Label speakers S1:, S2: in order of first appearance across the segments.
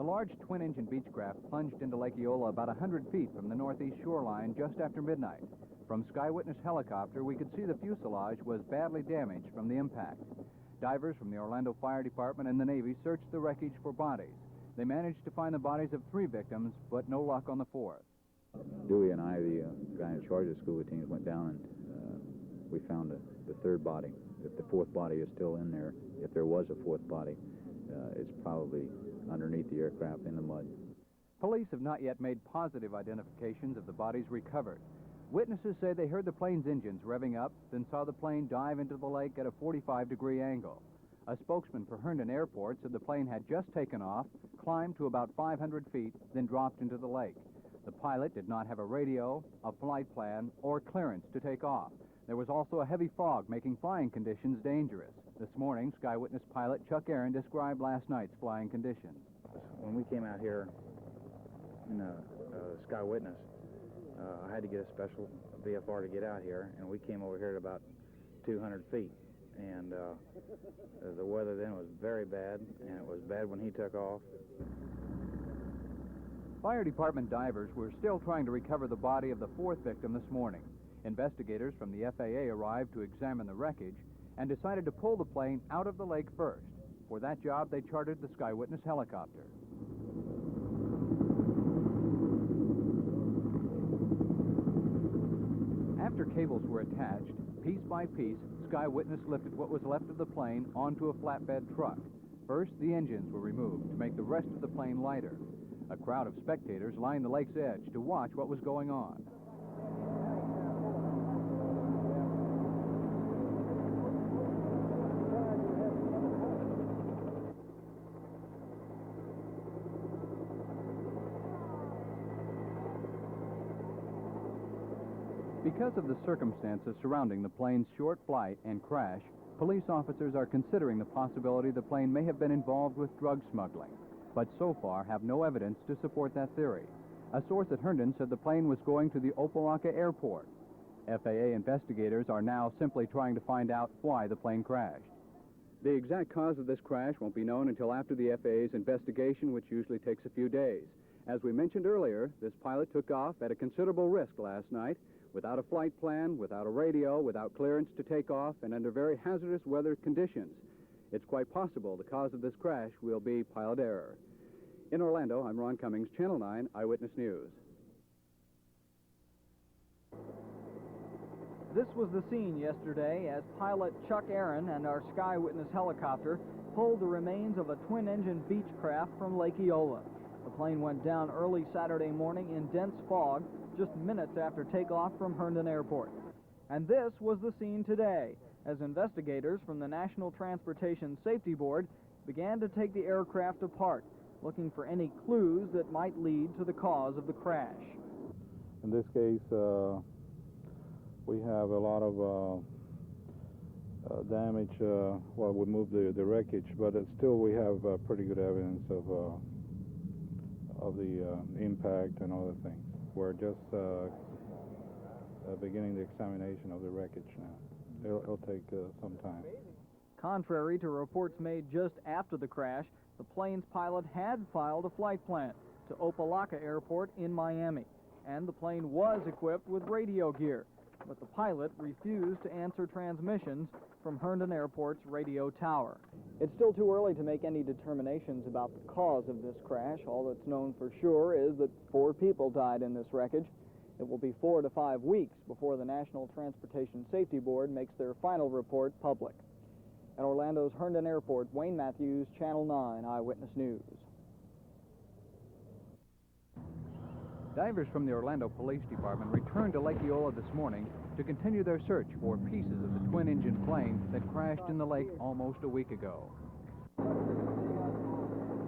S1: The large twin-engine Beechcraft plunged into Lake Eola about 100 feet from the northeast shoreline just after midnight. From Skywitness helicopter, we could see the fuselage was badly damaged from the impact. Divers from the Orlando Fire Department and the Navy searched the wreckage for bodies. They managed to find the bodies of 3 victims, but no luck on the 4th.
S2: Dewey and I, the guy in charge of the scuba teams, went down and we found the 3rd body. If the 4th body is still in there, if there was a 4th body, it's probably underneath the aircraft in the mud.
S1: Police have not yet made positive identifications of the bodies recovered. Witnesses say they heard the plane's engines revving up, then saw the plane dive into the lake at a 45-degree angle. A spokesman for Herndon Airport said the plane had just taken off, climbed to about 500 feet, then dropped into the lake. The pilot did not have a radio, a flight plan, or clearance to take off. There was also a heavy fog, making flying conditions dangerous. This morning, Skywitness pilot Chuck Aaron described last night's flying conditions.
S3: When we came out here in Skywitness, I had to get a special VFR to get out here, and we came over here at about 200 feet. And the weather then was very bad, and it was bad when he took off.
S1: Fire department divers were still trying to recover the body of the 4th victim this morning. Investigators from the FAA arrived to examine the wreckage and decided to pull the plane out of the lake first. For that job, they chartered the Skywitness helicopter. After cables were attached, piece by piece, Skywitness lifted what was left of the plane onto a flatbed truck. First, the engines were removed to make the rest of the plane lighter. A crowd of spectators lined the lake's edge to watch what was going on. Because of the circumstances surrounding the plane's short flight and crash, police officers are considering the possibility the plane may have been involved with drug smuggling, but so far have no evidence to support that theory. A source at Herndon said the plane was going to the Opelika airport. FAA investigators are now simply trying to find out why the plane crashed. The exact cause of this crash won't be known until after the FAA's investigation, which usually takes a few days. As we mentioned earlier, this pilot took off at a considerable risk last night, without a flight plan, without a radio, without clearance to take off, and under very hazardous weather conditions. It's quite possible the cause of this crash will be pilot error. In Orlando, I'm Ron Cummings, Channel 9 Eyewitness News.
S4: This was the scene yesterday as pilot Chuck Aaron and our Skywitness helicopter pulled the remains of a twin-engine Beechcraft from Lake Eola. The plane went down early Saturday morning in dense fog, just minutes after takeoff from Herndon Airport. And this was the scene today, as investigators from the National Transportation Safety Board began to take the aircraft apart, looking for any clues that might lead to the cause of the crash.
S5: In this case, we have a lot of damage. Well, we moved the wreckage, but still we have pretty good evidence of the impact and other things. We're just beginning the examination of the wreckage now. It'll take some time.
S4: Contrary to reports made just after the crash, the plane's pilot had filed a flight plan to Opelika Airport in Miami, and the plane was equipped with radio gear, but the pilot refused to answer transmissions from Herndon Airport's radio tower. It's still too early to make any determinations about the cause of this crash. All that's known for sure is that 4 people died in this wreckage. It will be 4 to 5 weeks before the National Transportation Safety Board makes their final report public. At Orlando's Herndon Airport, Wayne Matthews, Channel 9 Eyewitness News.
S1: Divers from the Orlando Police Department returned to Lake Eola this morning to continue their search for pieces of the twin-engine plane that crashed in the lake almost a week ago.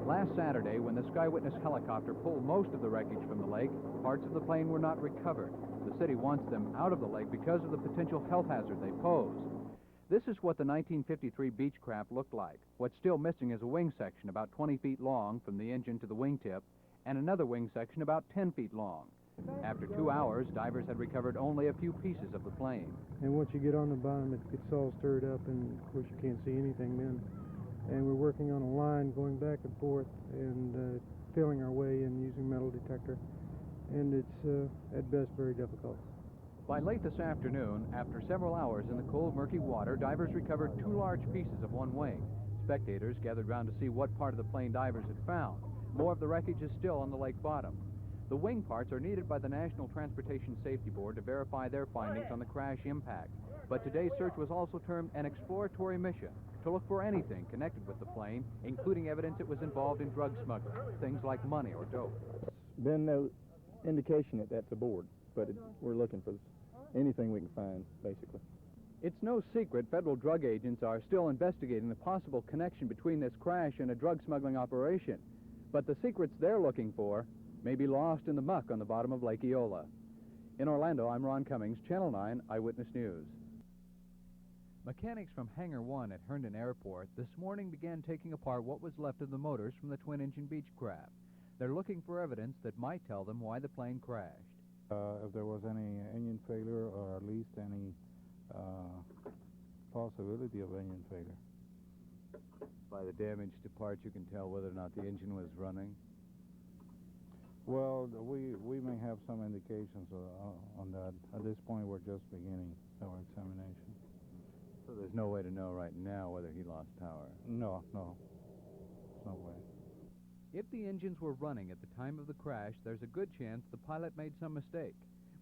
S1: Last Saturday, when the Skywitness helicopter pulled most of the wreckage from the lake, parts of the plane were not recovered. The city wants them out of the lake because of the potential health hazard they pose. This is what the 1953 Beechcraft looked like. What's still missing is a wing section about 20 feet long from the engine to the wingtip, and another wing section about 10 feet long. After 2 hours, divers had recovered only a few pieces of the plane.
S6: And once you get on the bottom, it gets all stirred up, and of course you can't see anything then. And we're working on a line going back and forth, and instructor, and it's at best very difficult.
S1: By late this afternoon, after several hours in the cold, murky water, divers recovered 2 large pieces of one wing. Spectators gathered round to see what part of the plane divers had found. More of the wreckage is still on the lake bottom. The wing parts are needed by the National Transportation Safety Board to verify their findings on the crash impact. But today's search was also termed an exploratory mission, to look for anything connected with the plane, including evidence it was involved in drug smuggling, things like money or dope.
S7: Been no indication that that's aboard, but we're looking for anything we can find, basically.
S1: It's no secret federal drug agents are still investigating the possible connection between this crash and a drug smuggling operation. But the secrets they're looking for may be lost in the muck on the bottom of Lake Eola. In Orlando, I'm Ron Cummings, Channel 9 Eyewitness News. Mechanics from Hangar 1 at Herndon Airport this morning began taking apart what was left of the motors from the twin-engine Beechcraft. They're looking for evidence that might tell them why the plane crashed.
S5: If there was any engine failure or at least any possibility of engine failure.
S1: By the damage to parts, you can tell whether or not the engine was running.
S5: Well, we may have some indications on that. At this point, we're just beginning our examination.
S1: So there's no way to know right now whether he lost power?
S5: No. No way.
S1: If the engines were running at the time of the crash, there's a good chance the pilot made some mistake.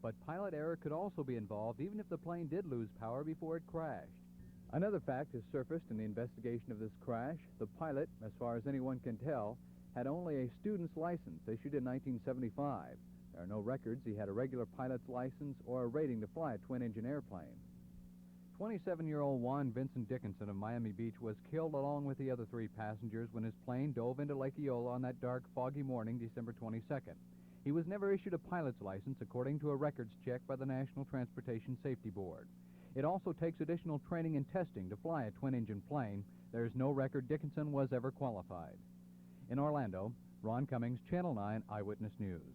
S1: But pilot error could also be involved even if the plane did lose power before it crashed. Another fact has surfaced in the investigation of this crash. The pilot, as far as anyone can tell, had only a student's license issued in 1975. There are no records he had a regular pilot's license or a rating to fly a twin-engine airplane. 27-year-old Juan Vincent Dickinson of Miami Beach was killed along with the other 3 passengers when his plane dove into Lake Eola on that dark, foggy morning, December 22nd. He was never issued a pilot's license according to a records check by the National Transportation Safety Board. It also takes additional training and testing to fly a twin-engine plane. There is no record Dickinson was ever qualified. In Orlando, Ron Cummings, Channel 9 Eyewitness News.